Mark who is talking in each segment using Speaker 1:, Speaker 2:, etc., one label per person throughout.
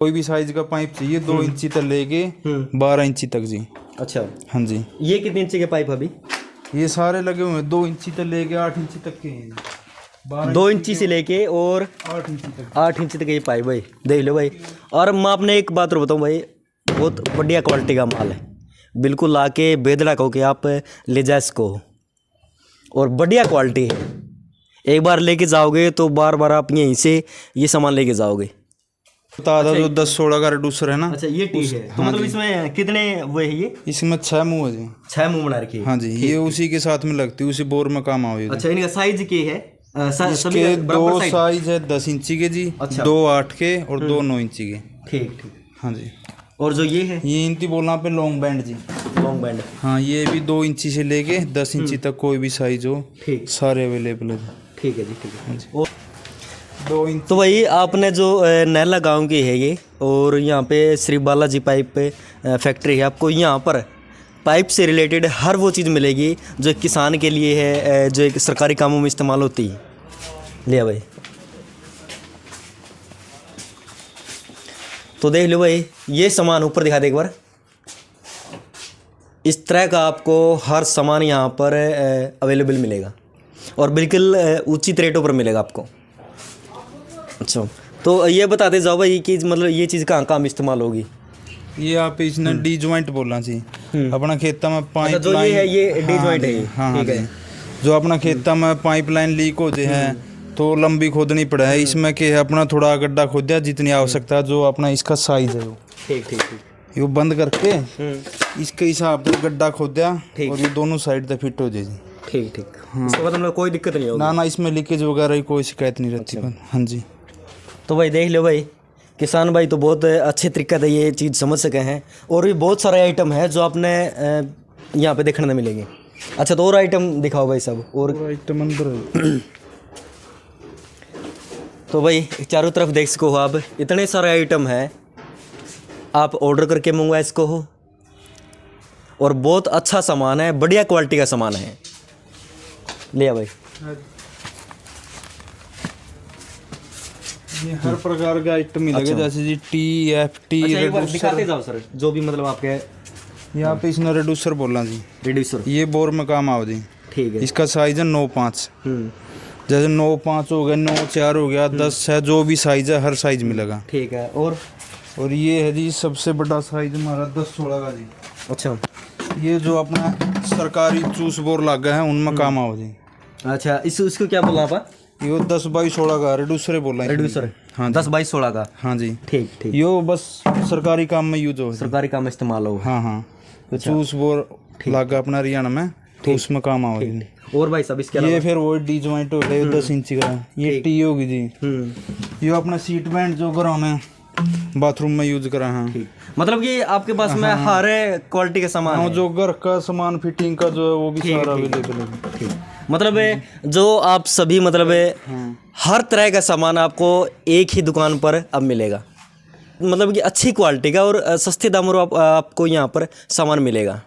Speaker 1: कोई भी साइज का पाइप चाहिए 2 इंची तक लेके 12 इंची तक जी।
Speaker 2: अच्छा,
Speaker 1: हाँ जी।
Speaker 2: ये कितने इंची के पाइप अभी?
Speaker 1: ये सारे लगे हुए हैं 2 इंची तक लेके 8 इंची तक के हैं।
Speaker 2: 2 इंची से लेके और 8 इंची तक ये पाइप भाई, देख लो भाई। और मैं आपने एक बात और बताऊँ भाई, बहुत बढ़िया क्वालिटी का माल है, बिल्कुल ला के बेदड़ा कहो कि आप ले जा इसको, और बढ़िया क्वालिटी है। एक बार लेके जाओगे तो बार बार आप यहीं से ये सामान लेके जाओगे।
Speaker 1: ताज़ा जो 10-16 का रिड्यूसर है ना।
Speaker 2: अच्छा, ये टी है तो मतलब इसमें कितने वो है ये?
Speaker 1: इसमें 6 मुँह है जी।
Speaker 2: 6 मुँह बना रखी है।
Speaker 1: हाँ जी, ये उसी के साथ में लगती है, उसी बोर में काम आओगे।
Speaker 2: अच्छा, इनका साइज क्या है? सभी
Speaker 1: इसके
Speaker 2: बराबर
Speaker 1: 2 साइज है 10 इंची के जी।
Speaker 2: अच्छा।
Speaker 1: 2 8 के और 2 9 इंची के।
Speaker 2: ठीक ठीक।
Speaker 1: हाँ जी।
Speaker 2: और जो ये है,
Speaker 1: ये इनकी बोलना पे long band ji.
Speaker 2: Long band.
Speaker 1: हाँ, ये भी 2 इंची से लेके 10 इंची तक कोई भी साइज हो,
Speaker 2: ठीक,
Speaker 1: सारे अवेलेबल है।
Speaker 2: ठीक है जी, ठीक है। और
Speaker 1: 2 इंच।
Speaker 2: तो वही आपने जो नैला गांव की है ये, और यहाँ पे श्री बालाजी पाइप फैक्ट्री है। आपको यहाँ पर पाइप से रिलेटेड हर वो चीज़ मिलेगी जो एक किसान के लिए है, जो एक सरकारी कामों में इस्तेमाल होती है। लिया भाई, तो देख लो भाई, ये सामान ऊपर दिखा दे एक बार। इस तरह का आपको हर सामान यहाँ पर अवेलेबल मिलेगा, और बिल्कुल उचित रेटों पर मिलेगा आपको। अच्छा, तो ये बताते जाओ भाई कि मतलब ये चीज़ कहाँ कहाँ इस्तेमाल होगी?
Speaker 1: ये आप इसने डी जॉइंट बोलना चाहिए। अपना खेता में पाइप
Speaker 2: जो ये है ये डी जॉइंट है।
Speaker 1: हाँ हाँ जी। जो अपना खेता में पाइपलाइन लीक हो जाए है तो लंबी खोदनी पड़ा है। इसमें क्या है, अपना थोड़ा गड्ढा खोद दिया जितनी आवश्यकता है, जो अपना इसका साइज है वो। ठीक ठीक ठीक। ये बंद करके इसके हिसाब से गड्ढा खोद दिया और ये दोनों साइड से फिट हो जाएगी। ठीक ठीक।
Speaker 2: इसके बाद मतलब कोई दिक्कत नहीं होगी?
Speaker 1: ना, इसमें लीकेज वगैरह की कोई शिकायत नहीं रहती। हाँ जी।
Speaker 2: तो भाई देख लो भाई, किसान भाई तो बहुत अच्छे तरीके से ये चीज़ समझ सके हैं। और भी बहुत सारे आइटम है जो आपने यहाँ पे देखने में मिलेंगे। अच्छा, तो और आइटम दिखाओ भाई सब। और
Speaker 1: आइटम अंदर
Speaker 2: तो भाई चारों तरफ देख सको आप, इतने सारे आइटम हैं, आप ऑर्डर करके मंगवा इसको हो। और बहुत अच्छा सामान है, बढ़िया क्वालिटी का सामान है। लिया भाई,
Speaker 1: ये हर प्रकार का आइटम मिलेगा। जैसे जी TFT
Speaker 2: दिखाते जाओ सर, जो भी मतलब आपके
Speaker 1: यहाँ पे इसने रिड्यूसर बोलना जी।
Speaker 2: रिड्यूसर, ये
Speaker 1: बोर में काम आओ जी।
Speaker 2: ठीक है।
Speaker 1: इसका साइज है 9-5। जैसे 9-5 हो गया, 9-4 हो गया, 10 है, जो भी साइज है हर साइज मिलेगा।
Speaker 2: ठीक है। और
Speaker 1: ये है जी सबसे बड़ा साइज हमारा 10-16 का जी।
Speaker 2: अच्छा,
Speaker 1: ये जो अपना सरकारी चूस बोर लगा है उनमें काम आओ जी।
Speaker 2: अच्छा, इसको क्या बोला आप?
Speaker 1: ये 10x16 का रिड्यूसर बोला है।
Speaker 2: रिड्यूसर, हाँ, 10x16 का।
Speaker 1: हाँ जी,
Speaker 2: ठीक ठीक।
Speaker 1: यो बस सरकारी काम में यूज हो,
Speaker 2: सरकारी काम में इस्तेमाल हो।
Speaker 1: हाँ हाँ। चूस बोर लगा अपना हरियाणा में, तो उसमें काम आओ जी।
Speaker 2: और भाई सब इसके
Speaker 1: ये फिर वो डी जॉइंट हो गया 10 इंची का। ये टी होगी जी। ये अपना सीट बैंड जो घरों में बाथरूम में यूज करा है।
Speaker 2: मतलब कि आपके पास में हर क्वालिटी का सामान है।
Speaker 1: जो घर का सामान फिटिंग का जो है वो भी सारा अवेलेबल है।
Speaker 2: मतलब जो आप सभी मतलब हर तरह का सामान आपको एक ही दुकान पर अब मिलेगा। मतलब कि अच्छी क्वालिटी का और सस्ते दामों पर आपको यहाँ पर सामान मिलेगा।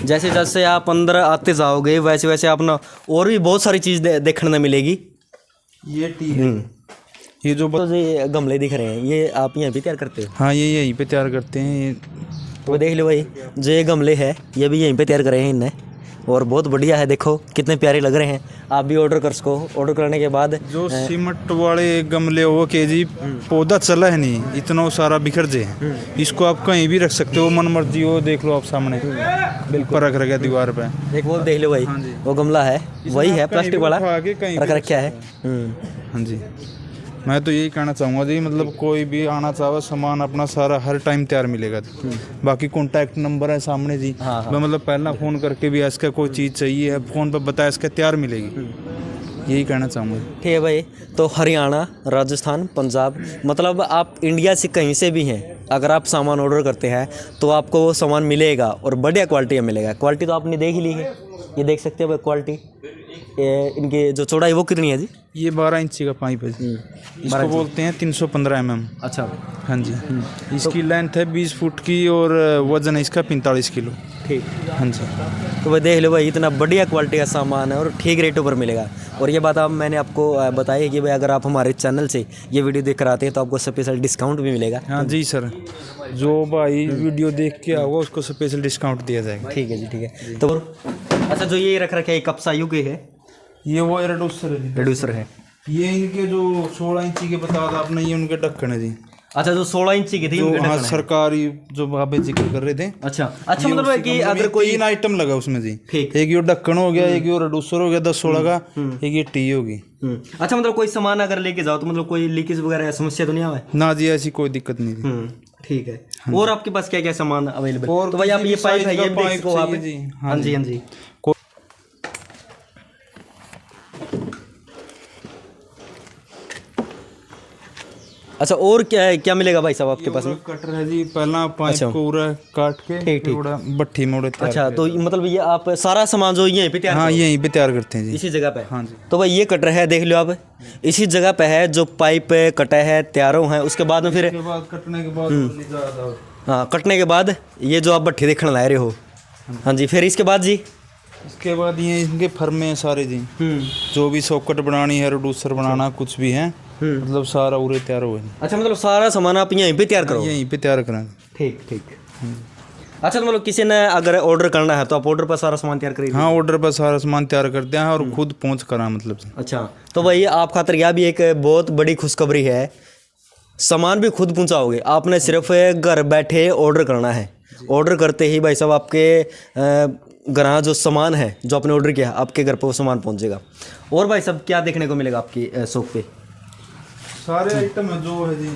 Speaker 2: जैसे जैसे आप अंदर आते जाओगे वैसे वैसे आप ना और भी बहुत सारी चीज़ देखने में मिलेगी।
Speaker 1: ये टी है। ये जो
Speaker 2: ये गमले दिख रहे हैं, ये आप यहाँ पे तैयार करते हो?
Speaker 1: हाँ, ये यहीं पे तैयार करते हैं।
Speaker 2: तो देख लो भाई, जो ये गमले हैं ये भी यहीं पे तैयार करे हैं इनने, और बहुत बढ़िया है। देखो कितने प्यारे लग रहे हैं। आप भी ऑर्डर कर सको। ऑर्डर करने के बाद
Speaker 1: जो सीमेंट वाले गमले हो के जी, पौधा चला है नहीं, इतना सारा बिखर जे। इसको आप कहीं भी रख सकते हो, मन मर्जी हो। देख लो आप सामने बिल्कुल रख रखा दीवार पे।
Speaker 2: एक वो देख लो भाई, वो गमला है, वही है प्लास्टिक वाला रख रखा है।
Speaker 1: हाँ जी। मैं तो यही कहना चाहूँगा जी, मतलब कोई भी आना चाहे सामान अपना सारा हर टाइम तैयार मिलेगा। बाकी कॉन्टैक्ट नंबर है सामने जी। मैं मतलब पहला फ़ोन करके भी इसका कोई चीज़ चाहिए है, फ़ोन पर बताया इसका तैयार मिलेगी। यही कहना चाहूँगा।
Speaker 2: ठीक है भाई, तो हरियाणा, राजस्थान, पंजाब, मतलब आप इंडिया से कहीं से भी हैं, अगर आप सामान ऑर्डर करते हैं तो आपको वो सामान मिलेगा और बढ़िया क्वालिटी में मिलेगा। क्वालिटी तो आपने देख ही ली है, ये देख सकते हो भाई क्वालिटी। इनकी जो चौड़ाई वो कितनी है जी?
Speaker 1: ये 12 इंची का पाइप है जी। इसको बोलते हैं 315 mm।
Speaker 2: अच्छा,
Speaker 1: हाँ जी। इसकी लेंथ है 20 फुट की और वजन है इसका 45 किलो।
Speaker 2: ठीक।
Speaker 1: हाँ जी।
Speaker 2: तो भाई देख लो भाई, इतना बढ़िया क्वालिटी का सामान है और ठीक रेटों पर मिलेगा। और ये बात मैंने आपको बताई है कि भाई अगर आप हमारे चैनल से ये वीडियो देख कर आते हैं तो आपको स्पेशल डिस्काउंट भी मिलेगा।
Speaker 1: हाँ जी सर, जो भाई वीडियो देख के आओगा उसको स्पेशल डिस्काउंट दिया जाएगा।
Speaker 2: ठीक है जी, ठीक है। तो अच्छा, जो ये रख रखे है कप साइज के है,
Speaker 1: ये वो रिड्यूसर है। ये इनके जो 16 इंची के बता था आपने, ये उनके ढक्कन है जी।
Speaker 2: अच्छा, जो 16 इंची की थी
Speaker 1: जो हाँ सरकारी जो वहाँ पे जिक्र कर रहे थे।
Speaker 2: अच्छा मतलब है कि अगर कोई
Speaker 1: 3 आइटम लगा उसमें जी।
Speaker 2: ठीक।
Speaker 1: एक ये ढक्कन हो गया, एक ये रिड्यूसर हो गया 10-16 का, एक ये टी होगी।
Speaker 2: अच्छा, मतलब कोई सामान अगर लेके जाओ तो मतलब कोई लीकेज वगैरह समस्या तो नहीं आवे?
Speaker 1: ना जी, ऐसी कोई दिक्कत नहीं थी।
Speaker 2: ठीक है। और आपके पास क्या क्या सामान अवेलेबल? तो भाई आप ये पाइप है, ये भी देख सको आप जी। हाँ जी, हाँ जी। अच्छा, और क्या क्या मिलेगा भाई साहब आपके पास में?
Speaker 1: कटर है जी, पहला पाइप को पूरा काट के थोड़ा भट्ठी में उड़े।
Speaker 2: अच्छा, तो मतलब ये आप सारा सामान जो यहीं पे तैयार?
Speaker 1: हाँ, यहीं पे तैयार करते हैं जी,
Speaker 2: इसी जगह पे।
Speaker 1: हाँ जी।
Speaker 2: तो भाई ये कटर है, देख लो आप, इसी जगह पे है जो पाइप कटा है, तैयारों है। उसके बाद में फिर
Speaker 1: कटने के बाद
Speaker 2: हाँ, कटने के बाद ये जो आप भट्ठी देखने ला रहे हो, हाँ जी, फिर इसके बाद जी?
Speaker 1: इसके बाद ये इनके फर्मे हैं सारे जी, जो भी सॉकेट बनानी है, रिड्यूसर बनाना, कुछ भी है, मतलब सारा उरे तैयार हुआ है।
Speaker 2: अच्छा, मतलब सारा सामान आप यहीं पे तैयार करो?
Speaker 1: यहीं पे तैयार कराएंगे।
Speaker 2: ठीक ठीक। अच्छा, तो मतलब किसी ने अगर ऑर्डर करना है तो आप ऑर्डर पर सारा सामान तैयार करेंगे?
Speaker 1: हाँ, ऑर्डर पर सारा सामान तैयार करते हैं और खुद पहुँच करा मतलब।
Speaker 2: अच्छा, तो भाई आप खातर यह भी एक बहुत बड़ी खुशखबरी है, सामान भी खुद पहुँचाओगे। आपने सिर्फ घर बैठे ऑर्डर करना है। ऑर्डर करते ही भाई साहब आपके घर जो सामान है जो आपने ऑर्डर किया, आपके घर पर वो सामान पहुँचेगा। और भाई साहब क्या देखने को मिलेगा आपकी शॉप पे?
Speaker 1: सारे आइटम है जो है जी।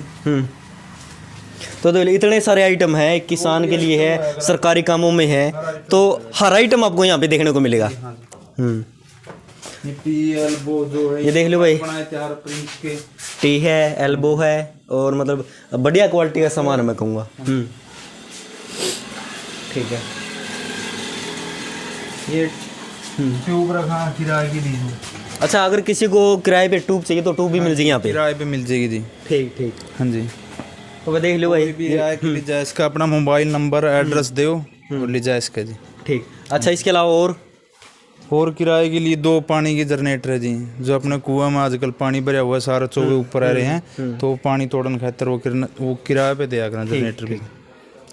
Speaker 2: तो इतने सारे आइटम है, किसान के लिए है, सरकारी कामों में है, तो हर आइटम आपको यहाँ पे देखने को मिलेगा।
Speaker 1: ये टी एल्बो जो है,
Speaker 2: ये देख लो भाई,
Speaker 1: तैयार प्रिंस के
Speaker 2: टी है, एल्बो है, और मतलब बढ़िया क्वालिटी का सामान है मैं कहूँगा। ठीक है।
Speaker 1: ये ट्यूब रखा किराए के लिए।
Speaker 2: अच्छा, अगर किसी को किराए पे ट्यूब चाहिए तो ट्यूब भी मिल जाएगी यहाँ पे?
Speaker 1: किराए पे मिल जाएगी जी।
Speaker 2: ठीक ठीक।
Speaker 1: हाँ जी।
Speaker 2: तो देख लो भाई,
Speaker 1: भी आया कि ले जाए इसका अपना मोबाइल नंबर एड्रेस दो और ले जाए इसका जी।
Speaker 2: ठीक। अच्छा, इसके अलावा
Speaker 1: और किराए के लिए 2 पानी के जनरेटर है जी, जो अपने कुआं में आजकल पानी भरा हुआ है, सारा चौके ऊपर आ रहे हैं, तो पानी तोड़न खातर वो किराए पे दिया करना जनरेटर भी।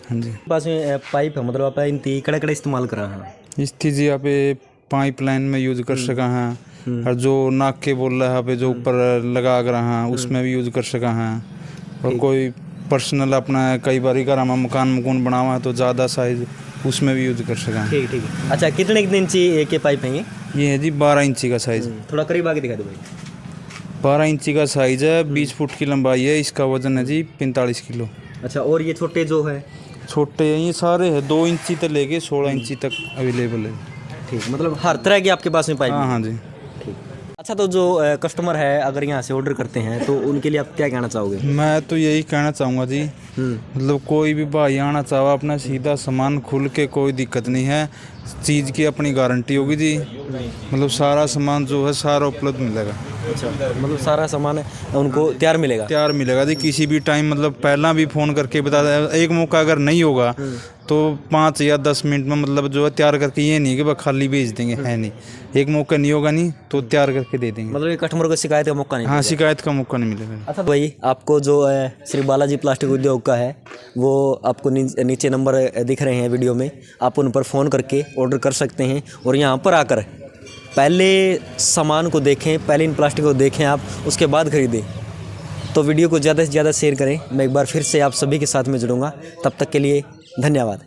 Speaker 1: हाँ जी।
Speaker 2: पास में पाइप है, मतलब आप इन कड़े कड़े इस्तेमाल कर रहे हैं?
Speaker 1: इस चीज़ यहाँ पे पाइप लाइन में यूज कर सका हैं, और जो नाक के बोल रहा है पे जो ऊपर लगा कर रहा है उसमें भी यूज कर सका हैं। और कोई पर्सनल अपना कई बार घर में मकान बनावा है तो ज़्यादा साइज उसमें भी यूज कर सका।
Speaker 2: ठीक ठीक। अच्छा, कितने इंची के पाइप हैं
Speaker 1: ये है जी 12 इंची का साइज़।
Speaker 2: थोड़ा करीब आके दिखा दो भाई।
Speaker 1: 12 इंची का साइज़ है, 20 फुट की लंबाई है, इसका वजन है जी 45 किलो।
Speaker 2: अच्छा, और ये छोटे जो है?
Speaker 1: छोटे हैं ये सारे है, 2 इंची तक लेके 16 इंची तक अवेलेबल है।
Speaker 2: ठीक, मतलब हर तरह के आपके पास में पाइप?
Speaker 1: हाँ हाँ जी।
Speaker 2: ठीक। अच्छा, तो जो कस्टमर है अगर यहाँ से ऑर्डर करते हैं तो उनके लिए आप क्या कहना चाहोगे?
Speaker 1: मैं तो यही कहना चाहूँगा जी, मतलब कोई भी भाई आना चाहो अपना सीधा सामान खुल के, कोई दिक्कत नहीं है, चीज़ की अपनी गारंटी होगी जी, मतलब सारा सामान जो है सारा उपलब्ध मिलेगा।
Speaker 2: अच्छा, मतलब सारा सामान उनको तैयार मिलेगा
Speaker 1: जी, किसी भी टाइम, मतलब पहला भी फ़ोन करके बता दें। एक मौका अगर नहीं होगा तो 5 या 10 मिनट में मतलब जो है तैयार करके, ये नहीं कि बस खाली भेज देंगे, है नहीं, एक मौका नहीं होगा नहीं तो तैयार करके दे देंगे।
Speaker 2: मतलब कस्टमर को शिकायत का मौका नहीं?
Speaker 1: हाँ, शिकायत का मौका नहीं मिलेगा।
Speaker 2: अच्छा भाई, आपको जो श्री बालाजी प्लास्टिक उद्योग का है वो आपको नीचे नंबर दिख रहे हैं वीडियो में, आप उन पर फ़ोन करके ऑर्डर कर सकते हैं। और यहाँ पर आकर पहले सामान को देखें, पहले इन प्लास्टिक को देखें आप, उसके बाद ख़रीदें। तो वीडियो को ज़्यादा से ज़्यादा शेयर करें। मैं एक बार फिर से आप सभी के साथ में जुड़ूंगा, तब तक के लिए धन्यवाद।